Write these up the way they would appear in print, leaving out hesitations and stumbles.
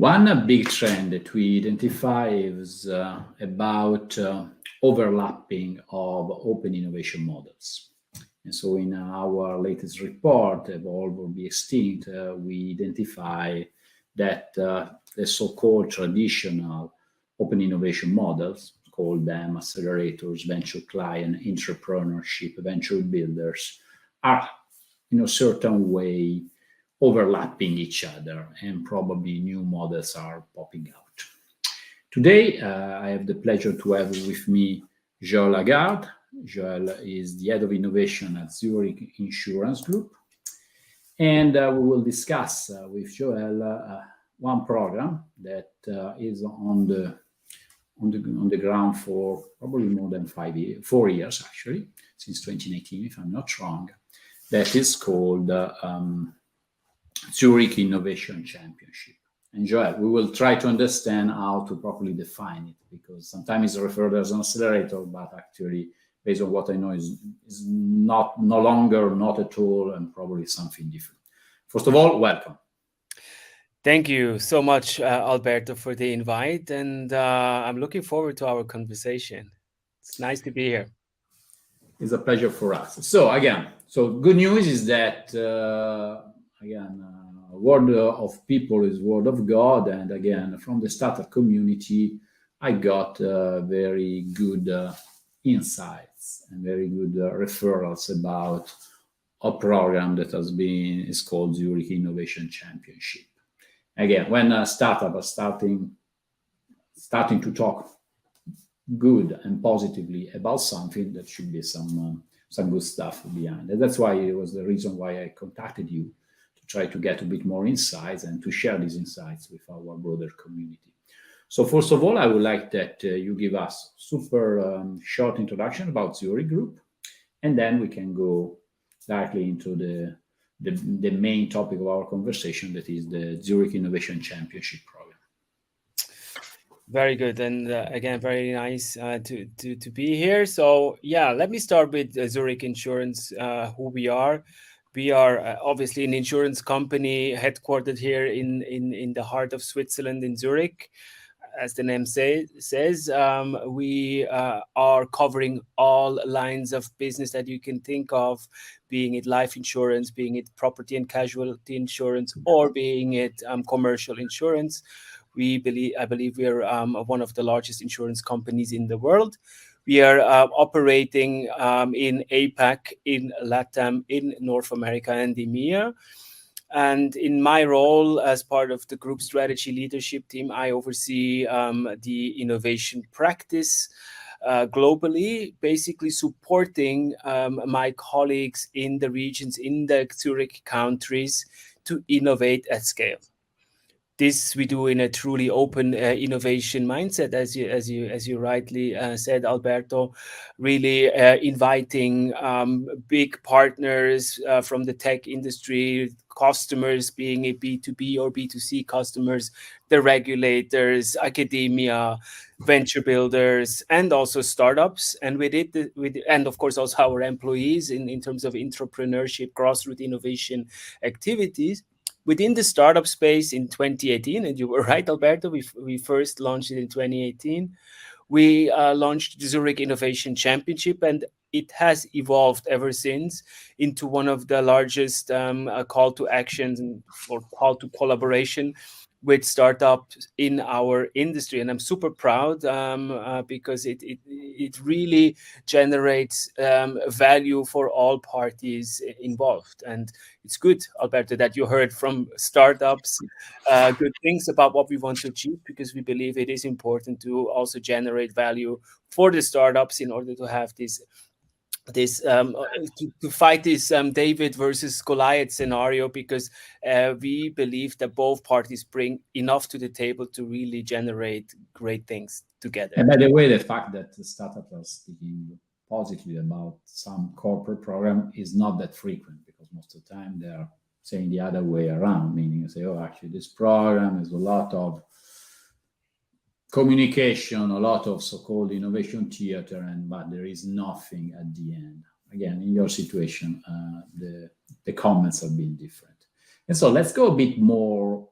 One big trend that we identify is about overlapping of open innovation models. And so in our latest report, Evolve or Be Extinct, we identify that the so-called traditional open innovation models, call them accelerators, venture client, entrepreneurship, venture builders, are in a certain way overlapping each other, and probably new models are popping out. Today, I have the pleasure to have with me Joel Agard. Joel is the head of innovation at Zurich Insurance Group, and we will discuss with Joel one program that is on the ground for probably more than 4 years, actually, since 2019, if I'm not wrong. That is called Zurich Innovation Championship. And Joel, we will try to understand how to properly define it, because sometimes it's referred as an accelerator, but actually, based on what I know, is no longer, not at all, and probably something different. First of all, welcome. Thank you so much, Alberto, for the invite, and I'm looking forward to our conversation. It's nice to be here. It's a pleasure for us. So good news is that word of people is word of God. And again, from the startup community, I got very good insights and very good referrals about a program that is called Zurich Innovation Championship. Again, when a startup is starting to talk good and positively about something, that should be some good stuff behind. And that's why it was the reason why I contacted you, to try to get a bit more insights and to share these insights with our broader community. So first of all, I would like that you give us super short introduction about Zurich Group, and then we can go directly into the main topic of our conversation, that is the Zurich Innovation Championship program. Very good, and again, very nice to be here. So yeah, let me start with Zurich Insurance, who we are. We are obviously an insurance company headquartered here in the heart of Switzerland, in Zurich. As the name says, we are covering all lines of business that you can think of, being it life insurance, being it property and casualty insurance, or being it commercial insurance. I believe we are one of the largest insurance companies in the world. We are operating in APAC, in LATAM, in North America, and EMEA. And in my role as part of the group strategy leadership team, I oversee the innovation practice globally, basically supporting my colleagues in the regions, in the Zurich countries, to innovate at scale. This we do in a truly open innovation mindset, as you rightly said, Alberto. Really inviting big partners from the tech industry, customers, being a B2B or B2C customers, the regulators, academia, venture builders, and also startups, and and of course also our employees in terms of entrepreneurship, grassroots innovation activities. Within the startup space in 2018, and you were right, Alberto, we first launched it in 2018. We launched the Zurich Innovation Championship, and it has evolved ever since into one of the largest call to actions or call to collaboration with startups in our industry, and I'm super proud because it really generates value for all parties involved. And it's good, Alberto, that you heard from startups good things about what we want to achieve, because we believe it is important to also generate value for the startups in order to have this to fight this David versus Goliath scenario, because we believe that both parties bring enough to the table to really generate great things together. And by the way, the fact that the startups are speaking positively about some corporate program is not that frequent, because most of the time they are saying the other way around, meaning say, oh, actually this program is a lot of communication, a lot of so-called innovation theater, but there is nothing at the end. Again, in your situation, the comments have been different. And so let's go a bit more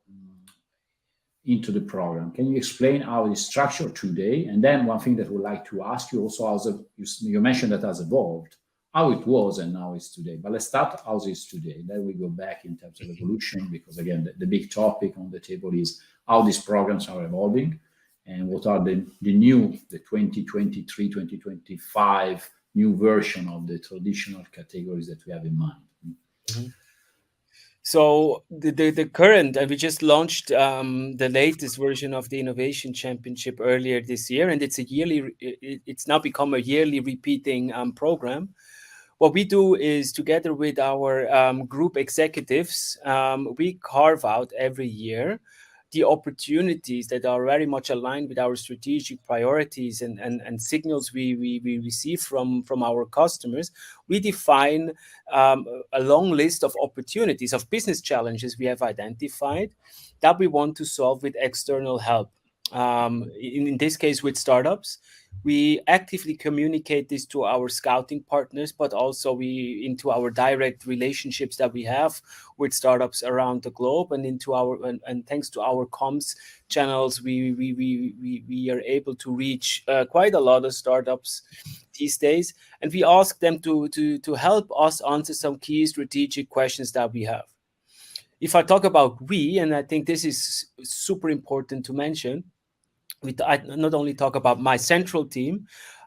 into the program. Can you explain how it is structured today? And then one thing that I would like to ask you also, you mentioned that has evolved, how it was and how it's today. But let's start how it is today. Then we go back in terms of evolution, because again, the big topic on the table is how these programs are evolving, and what are the 2023, 2025 new version of the traditional categories that we have in mind. Mm-hmm. So the current, we just launched the latest version of the Innovation Championship earlier this year, and it's now become a yearly repeating program. What we do is, together with our group executives, we carve out every year the opportunities that are very much aligned with our strategic priorities and signals we receive from our customers. We define a long list of opportunities, of business challenges we have identified that we want to solve with external help. In this case, with startups. We actively communicate this to our scouting partners, but also into our direct relationships that we have with startups around the globe, and and thanks to our comms channels, we are able to reach quite a lot of startups these days, and we ask them to help us answer some key strategic questions that we have. If I talk about we, and I think this is super important to mention, I not only talk about my central team,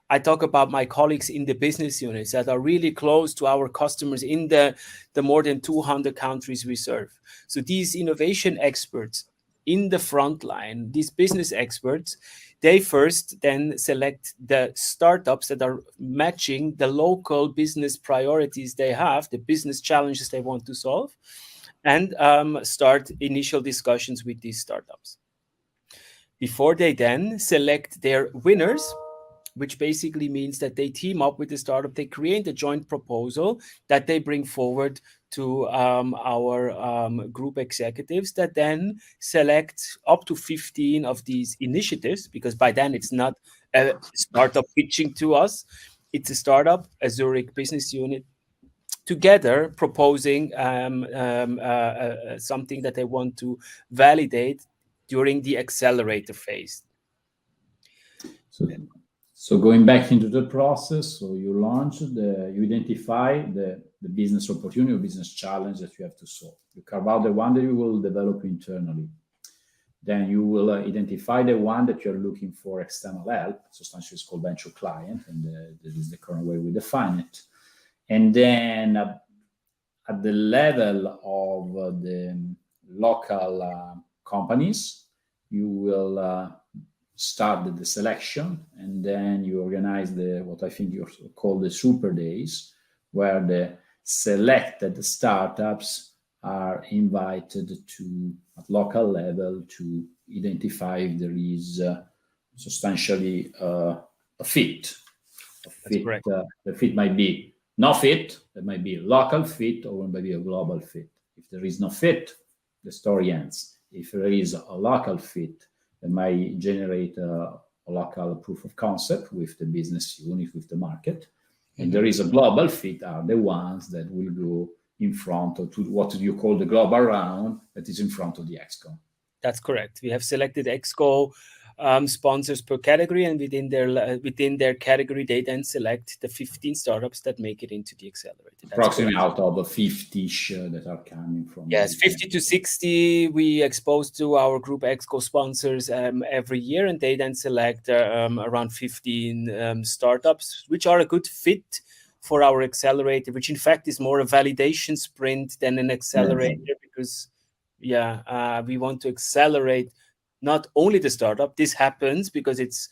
I talk about my colleagues in the business units that are really close to our customers in the more than 200 countries we serve. So these innovation experts in the front line, these business experts, they first then select the startups that are matching the local business priorities they have, the business challenges they want to solve, and start initial discussions with these startups. Before they then select their winners, which basically means that they team up with the startup, they create a joint proposal that they bring forward to our group executives, that then select up to 15 of these initiatives, because by then it's not a startup pitching to us, it's a startup, a Zurich business unit, together proposing something that they want to validate during the accelerator phase. So going back into the process, so you you identify the business opportunity or business challenge that you have to solve. You carve out the one that you will develop internally. Then you will identify the one that you're looking for external help. Substantially, it's called venture client, and this is the current way we define it. And then at the level of the local companies, you will start the selection, and then you organize what I think you call the super days, where the selected startups are invited to, at local level, to identify if there is substantially a fit. The fit might be no fit, there might be a local fit, or it might be a global fit. If there is no fit, the story ends. If there is a local fit, it might generate a local proof of concept with the business unit, with the market. And there is a global fit, are the ones that will go in front of what you call the global round, that is in front of the Excom. That's correct. We have selected Excom sponsors per category, and within their category, they then select the 15 startups that make it into the accelerator. That's approximately out of the 50-ish that are coming from. Yes, 50 to 60 we expose to our group Exco sponsors every year, and they then select around 15 startups, which are a good fit for our accelerator, which in fact is more a validation sprint than an accelerator, because we want to accelerate not only the startup. This happens because it's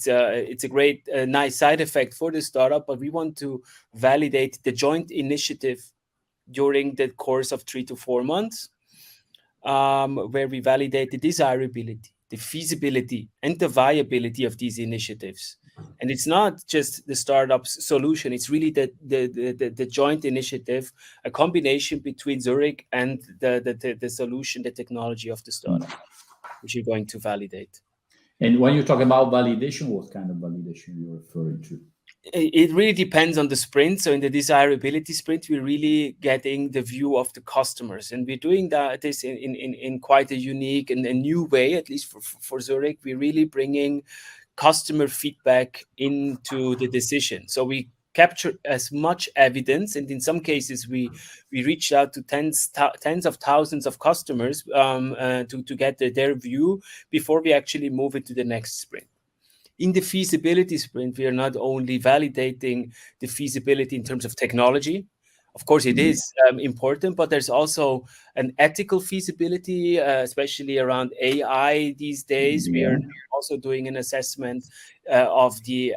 a great nice side effect for the startup, but we want to validate the joint initiative during the course of 3 to 4 months, where we validate the desirability, the feasibility, and the viability of these initiatives. And it's not just the startup's solution, it's really the joint initiative, a combination between Zurich and the solution, the technology of the startup, which you're going to validate. And when you talk about validation, what kind of validation you're referring to? It really depends on the sprint. So in the desirability sprint, we're really getting the view of the customers, and we're doing this in quite a unique and a new way, at least for Zurich. We're really bringing customer feedback into the decision. So we capture as much evidence, and in some cases we reached out to tens of thousands of customers to get their view before we actually move it to the next sprint. In the feasibility sprint, we are not only validating the feasibility in terms of technology. Of course, it is important, but there's also an ethical feasibility, especially around AI these days. We are also doing an assessment of the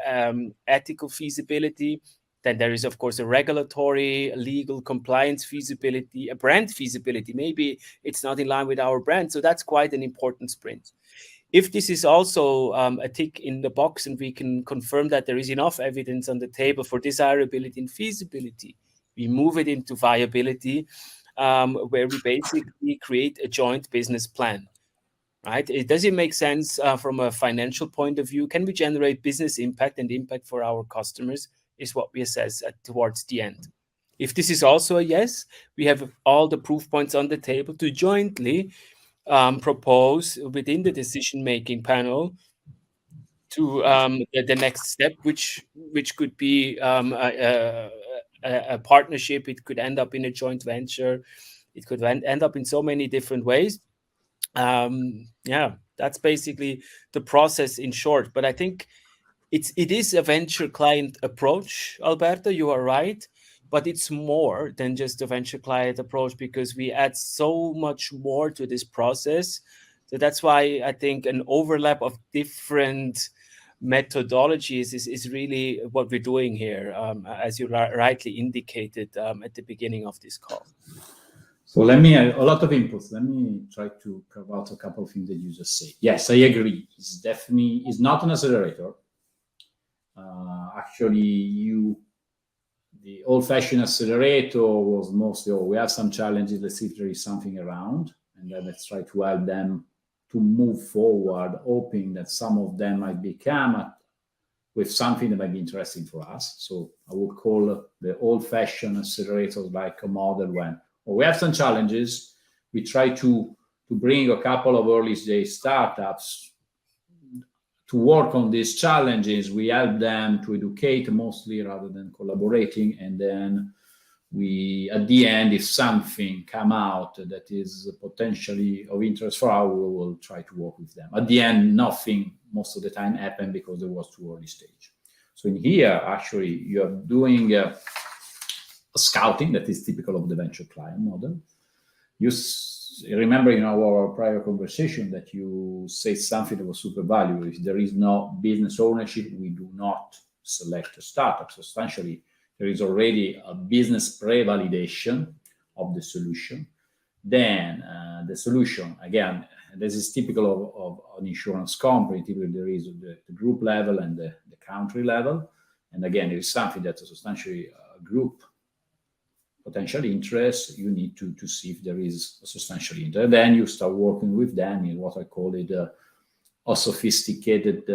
ethical feasibility. Then there is, of course, a regulatory, legal compliance feasibility, a brand feasibility. Maybe it's not in line with our brand. So that's quite an important sprint. If this is also a tick in the box and we can confirm that there is enough evidence on the table for desirability and feasibility, we move it into viability, where we basically create a joint business plan. Right? Does it make sense from a financial point of view? Can we generate business impact and impact for our customers is what we assess towards the end. If this is also a yes, we have all the proof points on the table to jointly propose within the decision-making panel to the next step, which could be a partnership. It could end up in a joint venture. It could end up in so many different ways. That's basically the process in short. But I think it is a venture client approach, Alberto. You are right. But it's more than just a venture client approach, because we add so much more to this process. So that's why I think an overlap of different methodologies is really what we're doing here, as you rightly indicated at the beginning of this call. So let me a lot of inputs. Let me try to cover out a couple of things that you just said. Yes, I agree. It's not an accelerator. Actually, the old-fashioned accelerator was mostly, we have some challenges, let's see if there is something around, and then let's try to help them to move forward, hoping that some of them might become with something that might be interesting for us. So I would call the old-fashioned accelerators like a model when we have some challenges, we try to bring a couple of early-stage startups to work on these challenges. We help them to educate mostly rather than collaborating. And then at the end, if something come out that is potentially of interest for us, we will try to work with them. At the end, nothing most of the time happened because it was too early stage. So in here, actually, you are doing a scouting that is typical of the venture client model. You remember in our prior conversation that you say something that was super valuable. If there is no business ownership, we do not select a startup. So essentially, there is already a business pre-validation of the solution. Then the solution, again, this is typical of an insurance company. Typically, there is the group level and the country level. And again, it is something that is substantially a group potential interest. You need to see if there is a substantial interest. Then you start working with them in what I call it a sophisticated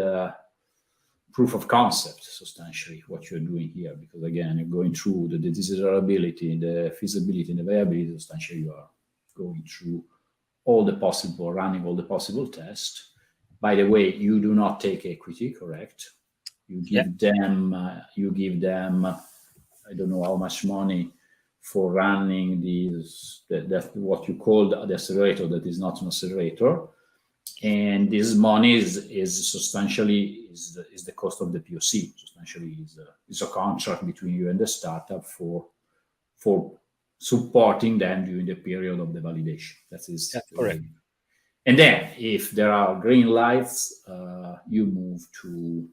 proof of concept, substantially what you're doing here. Because again, you're going through the desirability, the feasibility, and the viability. Substantially, you are going through running all the possible tests. By the way, you do not take equity, correct? You give them, I don't know how much money for running what you call the accelerator that is not an accelerator, and this money is substantially the cost of the POC. Substantially, is a contract between you and the startup for supporting them during the period of the validation. That is correct. And then, if there are green lights, you move to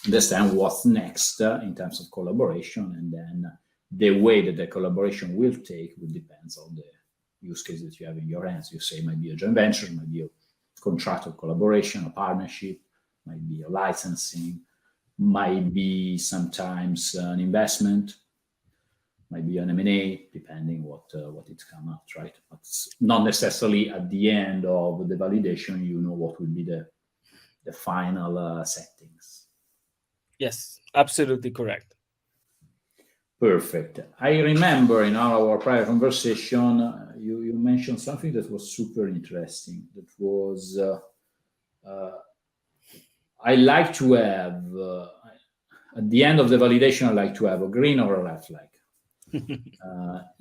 understand what's next in terms of collaboration, and then the way that the collaboration will take will depend on the use case that you have in your hands. You say it might be a joint venture, it might be a contractual collaboration, a partnership, might be a licensing, might be sometimes an investment, might be an M&A, depending what it's come out, right? But not necessarily at the end of the validation, you know what will be the final settings. Yes, absolutely correct. Perfect. I remember in our prior conversation, you mentioned something that was super interesting. That was, I like to have, at the end of the validation, I like to have a green or a red flag.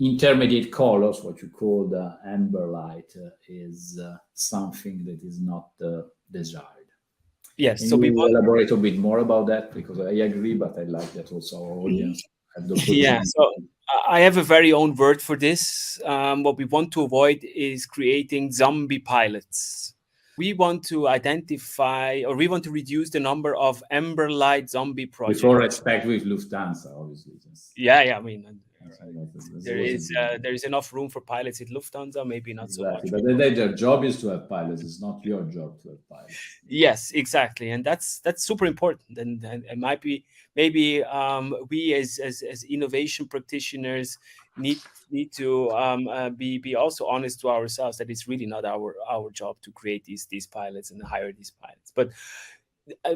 Intermediate colors, what you call the amber light, is something that is not desired. Yes. Can so you elaborate a bit more about that? Because I agree, but I like that also our audience have the opportunity. Yeah. So I have a very own word for this. What we want to avoid is creating zombie pilots. We want to identify, or we want to reduce the number of amber light zombie projects. With all respect, with Lufthansa, obviously. Yeah. I mean, there is enough room for pilots at Lufthansa, maybe not exactly. so much. But their job is to have pilots. It's not your job to have pilots. Yes, exactly, and that's super important. And it might be maybe we as innovation practitioners need to be also honest to ourselves that it's really not our job to create these pilots and hire these pilots. But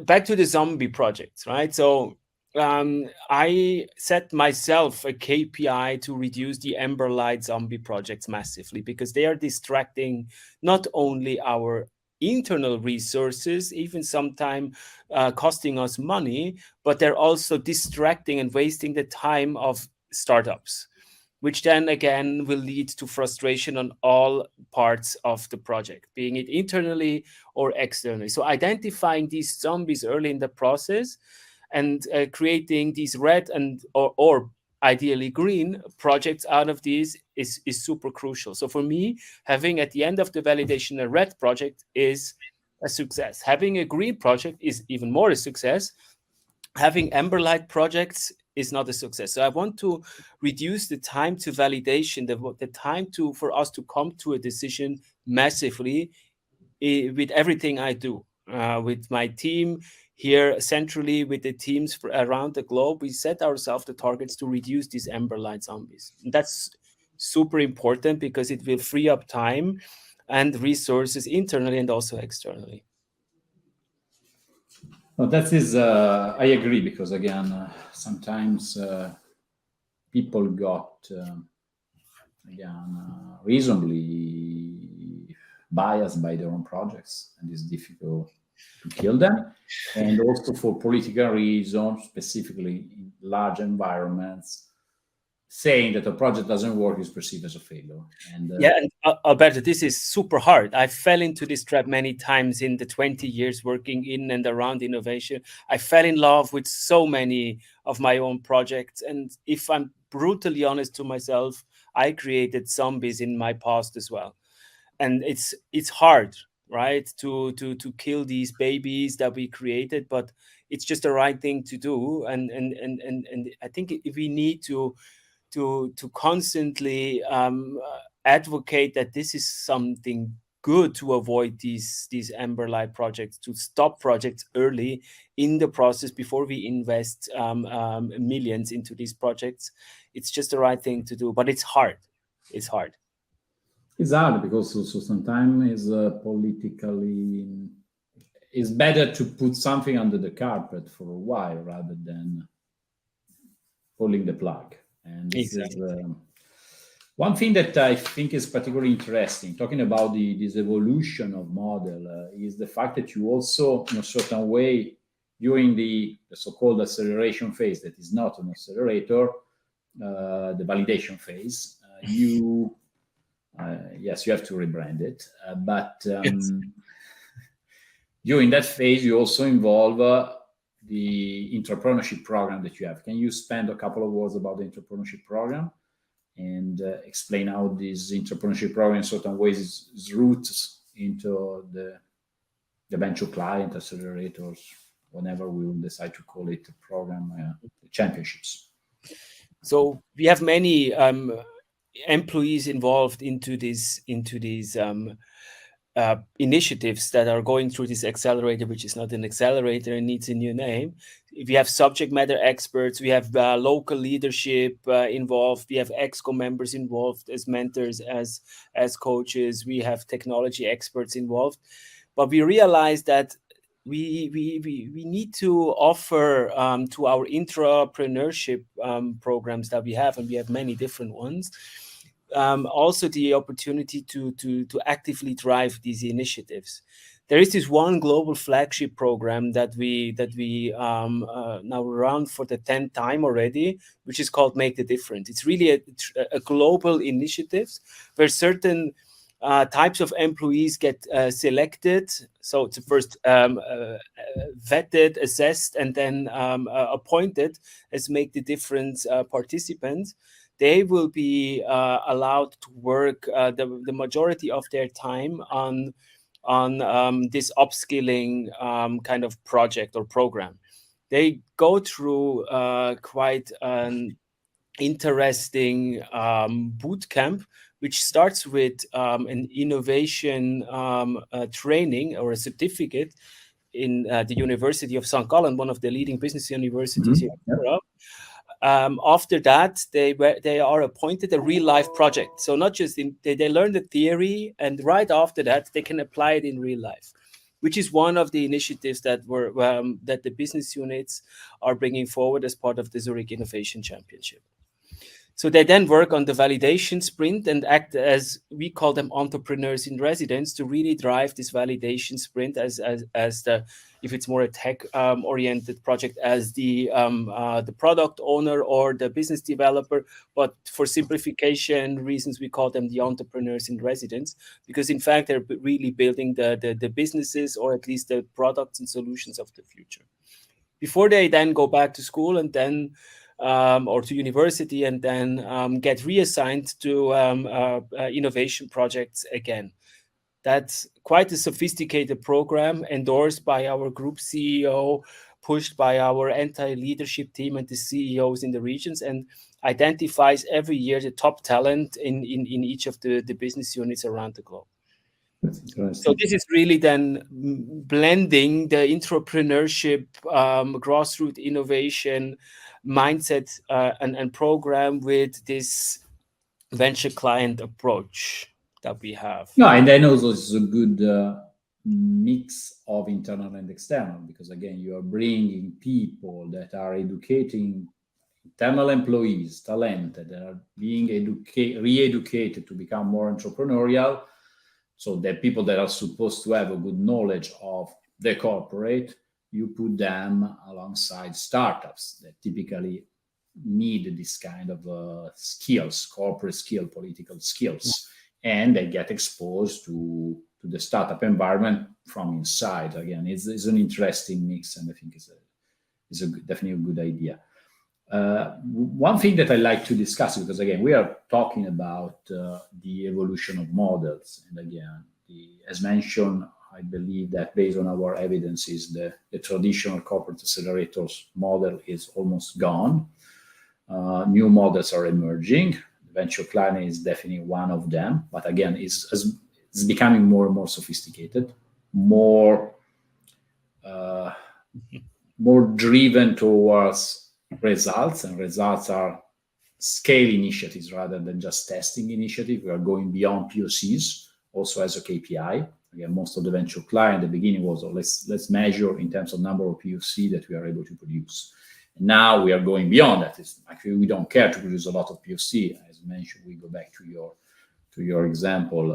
back to the zombie projects, right? So I set myself a KPI to reduce the amber light zombie projects massively, because they are distracting not only our internal resources, even sometimes costing us money, but they're also distracting and wasting the time of startups, which then again will lead to frustration on all parts of the project, being it internally or externally. So identifying these zombies early in the process and creating these red or ideally green projects out of these is super crucial. So for me, having at the end of the validation a red project is a success. Having a green project is even more a success. Having amber light projects is not a success. So I want to reduce the time to validation, the time for us to come to a decision massively with everything I do. With my team here centrally, with the teams around the globe, we set ourselves the targets to reduce these amber light zombies. And that's super important because it will free up time and resources internally and also externally. No, that is, I agree, because again, sometimes people got, reasonably biased by their own projects, and it's difficult to kill them. And also for political reasons, specifically in large environments, saying that a project doesn't work is perceived as a failure. And Alberto, this is super hard. I fell into this trap many times in the 20 years working in and around innovation. I fell in love with so many of my own projects. And if I'm brutally honest to myself, I created zombies in my past as well. And it's hard, right, to kill these babies that we created, but it's just the right thing to do. And I think we need to constantly advocate that this is something good to avoid these amber light projects, to stop projects early in the process before we invest millions into these projects. It's just the right thing to do, but it's hard. It's hard. It's hard because also sometimes politically, it's better to put something under the carpet for a while rather than pulling the plug. And this Exactly. One thing that I think is particularly interesting, talking about this evolution of model, is the fact that you also, in a certain way, during the so-called acceleration phase, that is not an accelerator, the validation phase, yes, you have to rebrand it, but Yes. during that phase, you also involve the entrepreneurship program that you have. Can you spend a couple of words about the entrepreneurship program and explain how this entrepreneurship program in certain ways is roots into the venture client accelerators, whenever we will decide to call it a program, championships? So we have many employees involved into these initiatives that are going through this accelerator, which is not an accelerator and needs a new name. We have subject matter experts, we have local leadership involved, we have Excom members involved as mentors, as coaches, we have technology experts involved. But we realize that we need to offer to our intrapreneurship programs that we have, and we have many different ones, also the opportunity to actively drive these initiatives. There is this one global flagship program that we now run for the 10th time already, which is called Make the Difference. It's really a global initiative where certain types of employees get selected. So it's first vetted, assessed, and then appointed as Make the Difference participants. They will be allowed to work the majority of their time on this upskilling kind of project or program. They go through quite an interesting boot camp, which starts with an innovation training or a certificate in the University of St. Gallen, one of the leading business universities here in Europe. After that, they are appointed a real life project. So not just they learn the theory, and right after that, they can apply it in real life, which is one of the initiatives that that the business units are bringing forward as part of the Zurich Innovation Championship. So they then work on the validation sprint and act as, we call them, entrepreneurs in residence, to really drive this validation sprint as the, if it's more a tech oriented project, as the product owner or the business developer. But for simplification reasons, we call them the entrepreneurs in residence, because in fact they're really building the businesses, or at least the products and solutions of the future, before they then go back to school and then or to university, and then get reassigned to innovation projects again. That's quite a sophisticated program, endorsed by our group CEO, pushed by our entire leadership team and the CEOs in the regions, and identifies every year the top talent in each of the business units around the globe. So this is really then blending the entrepreneurship, grassroots innovation mindset and program with this venture client approach that we have. No, and then also it's a good mix of internal and external, because again, you are bringing people that are educating internal employees, talented, that are being re-educated to become more entrepreneurial. So the people that are supposed to have a good knowledge of the corporate, you put them alongside startups that typically need this kind of skills, corporate skill, political skills, and they get exposed to the startup environment from inside. Again, it's an interesting mix, and I think it's definitely a good idea. One thing that I like to discuss, because again, we are talking about the evolution of models, and again, as mentioned, I believe that based on our evidences, the traditional corporate accelerators model is almost gone. New models are emerging. Venture client is definitely one of them, but again, it's becoming more and more sophisticated, more driven towards results, and results are scale initiatives rather than just testing initiatives. We are going beyond POCs also as a KPI. Again, most of the venture client at the beginning was, let's measure in terms of number of POC that we are able to produce. And now we are going beyond that. Actually, we don't care to produce a lot of POC. As as mentioned, we go back to your example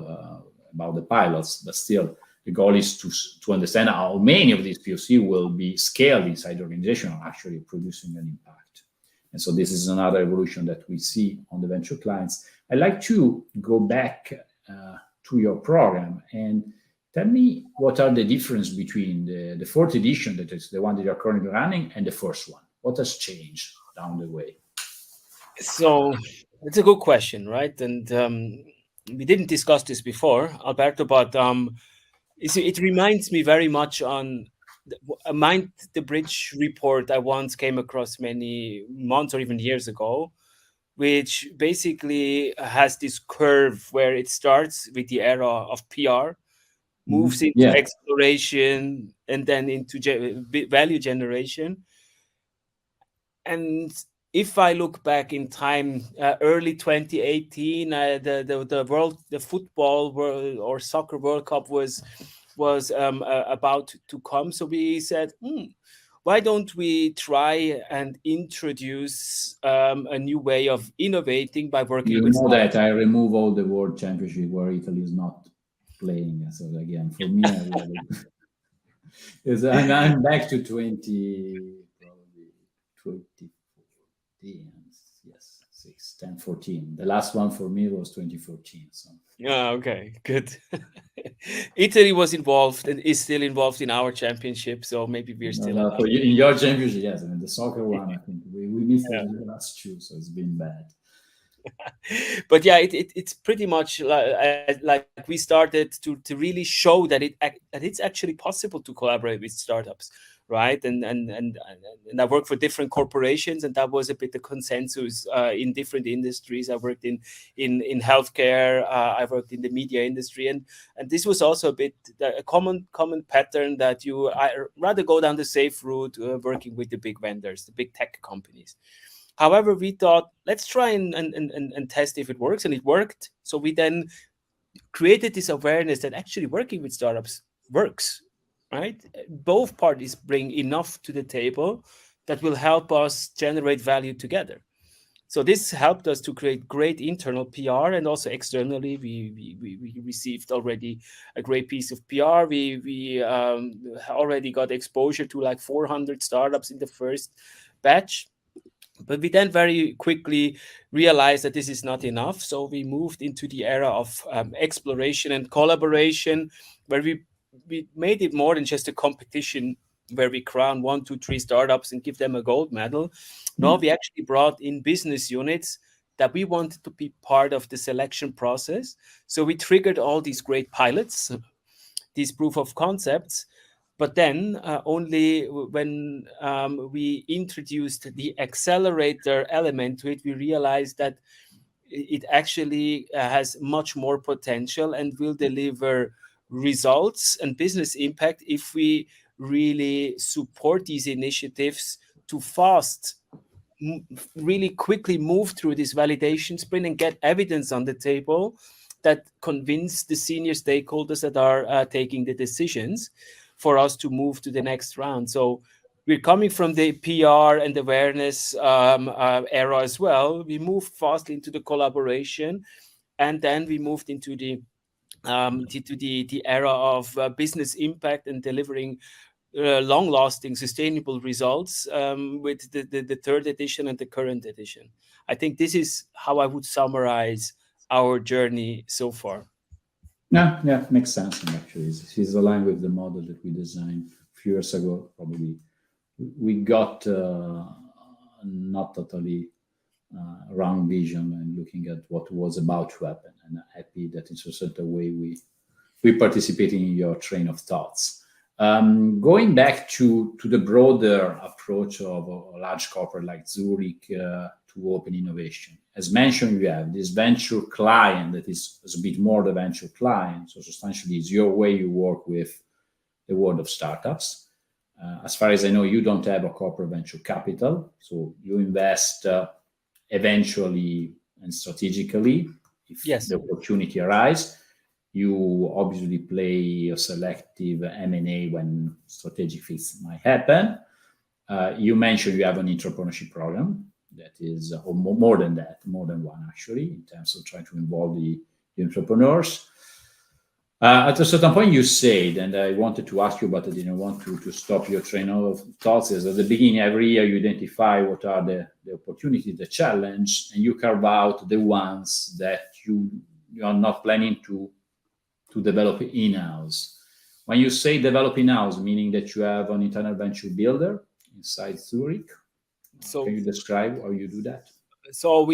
about the pilots, but still the goal is to understand how many of these POC will be scaled inside the organization or actually producing an impact. And so this is another evolution that we see on the venture clients. I'd like to go back to your program and tell me what are the difference between the fourth edition, that is the one that you're currently running, and the first one. What has changed down the way? So it's a good question, right? And we didn't discuss this before, Alberto, but it reminds me very much on a Mind the Bridge report I once came across many months or even years ago, which basically has this curve where it starts with the era of PR, moves into Yeah. exploration, and then into value generation. And if I look back in time, early 2018, the football world or soccer World Cup was about to come. So we said, why don't we try and introduce a new way of innovating by working with that I remove all the World Championship where Italy is not playing. So again, for me, I'm back to 2014. Yes, 10, 14. The last one for me was 2014. So. Yeah, okay, good. Italy was involved and is still involved in our championship, so maybe we're still in your championship. Yes, I mean the soccer one. I think we missed the last two, so it's been bad. But yeah, it's pretty much like we started to really show that it's actually possible to collaborate with startups, right? And I work for different corporations, and that was a bit the consensus in different industries. I worked in healthcare, I worked in the media industry, and this was also a bit a common pattern that I rather go down the safe route, working with the big vendors, the big tech companies. However, we thought, let's try and test if it works, and it worked. So we then created this awareness that actually working with startups works, right? Both parties bring enough to the table that will help us generate value together. So this helped us to create great internal PR, and also externally, we received already a great piece of PR. We already got exposure to like 400 startups in the first batch. But we then very quickly realized that this is not enough. So we moved into the era of exploration and collaboration, where we made it more than just a competition where we crown 1, 2, 3 startups and give them a gold medal. No, we actually brought in business units that we wanted to be part of the selection process. So we triggered all these great pilots, these proof of concepts. But then only when we introduced the accelerator element to it, we realized that it actually has much more potential and will deliver results and business impact if we really support these initiatives to really quickly move through this validation sprint and get evidence on the table that convince the senior stakeholders that are taking the decisions for us to move to the next round. So we're coming from the PR and awareness era as well. We moved fast into the collaboration, and then we moved into the era of business impact and delivering long-lasting, sustainable results with the third edition and the current edition. I think this is how I would summarize our journey so far. Yeah, makes sense. And actually, it's aligned with the model that we designed a few years ago. Probably we got not totally wrong vision and looking at what was about to happen. And I'm happy that in a certain way we participate in your train of thoughts. Going back to the broader approach of a large corporate like Zurich to open innovation. As mentioned, you have this venture client that is a bit more the venture client. So substantially, it's your way you work with the world of startups. As far as I know, you don't have a corporate venture capital. So you invest eventually and strategically if the opportunity arises. You obviously play a selective M&A when strategic fits might happen. You mentioned you have an entrepreneurship program that is, or more than that, more than one actually, in terms of trying to involve the entrepreneurs. At a certain point, you said, and I wanted to ask you, but I didn't want to stop your train of thoughts, is at the beginning, every year you identify what are the opportunities, the challenge, and you carve out the ones that you are not planning to develop in-house. When you say develop in-house, meaning that you have an internal venture builder inside Zurich, So can you describe how you do that? so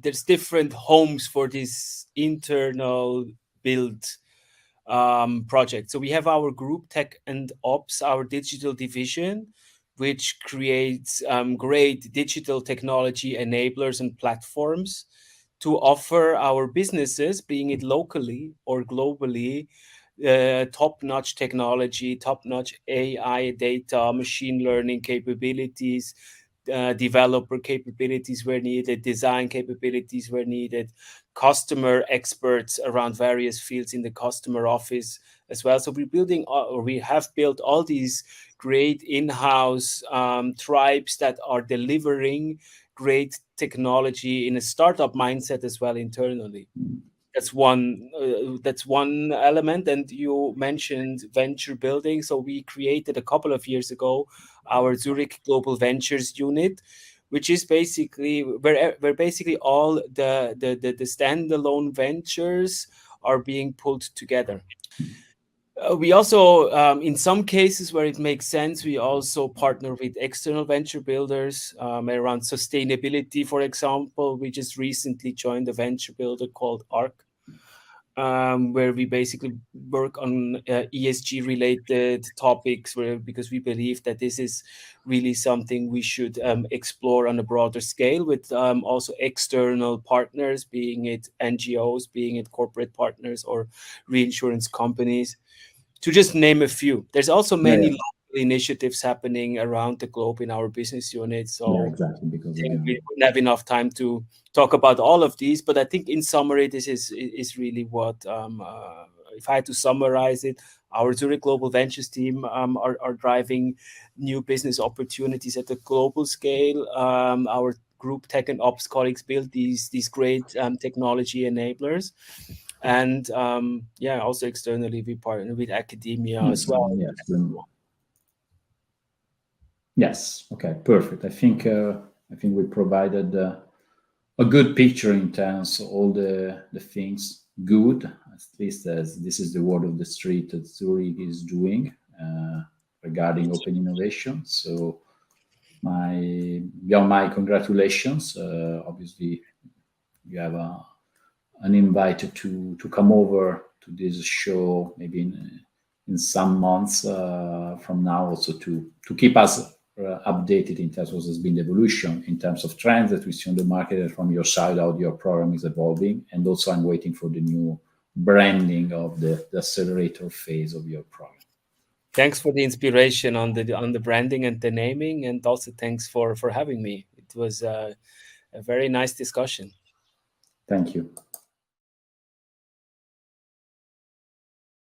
there's different homes for this internal build project. So we have our group tech and ops, our digital division, which creates great digital technology enablers and platforms to offer our businesses, being it locally or globally, top-notch technology, top-notch AI, data, machine learning capabilities, developer capabilities where needed, design capabilities where needed, customer experts around various fields in the customer office as well. So we're building, or we have built all these great in-house tribes that are delivering great technology in a startup mindset as well internally. That's one element. And you mentioned venture building. So we created a couple of years ago our Zurich Global Ventures unit, which is basically where basically all the standalone ventures are being pulled together. We also, in some cases where it makes sense, we also partner with external venture builders around sustainability. For example, we just recently joined a venture builder called ARC, where we basically work on ESG related topics, because we believe that this is really something we should explore on a broader scale with also external partners, being it NGOs, being it corporate partners or reinsurance companies, to just name a few. There's also many local initiatives happening around the globe in our business unit. So exactly, because we wouldn't have enough time to talk about all of these, but I think in summary, this is really what, if I had to summarize it, our Zurich Global Ventures team are driving new business opportunities at a global scale. Our group tech and ops colleagues build these great technology enablers. And also externally, we partner with academia as well. Yes. Okay. Perfect. I think we provided a good picture in terms of all the things good, at least as this is the word of the street that Zurich is doing regarding open innovation. So beyond my congratulations. Obviously, you have an invite to come over to this show maybe in some months from now, also to keep us updated in terms of what has been the evolution in terms of trends that we see on the market, and from your side how your program is evolving. And also I'm waiting for the new branding of the accelerator phase of your program. Thanks for the inspiration on the branding and the naming, and also thanks for having me. It was a very nice discussion. Thank you.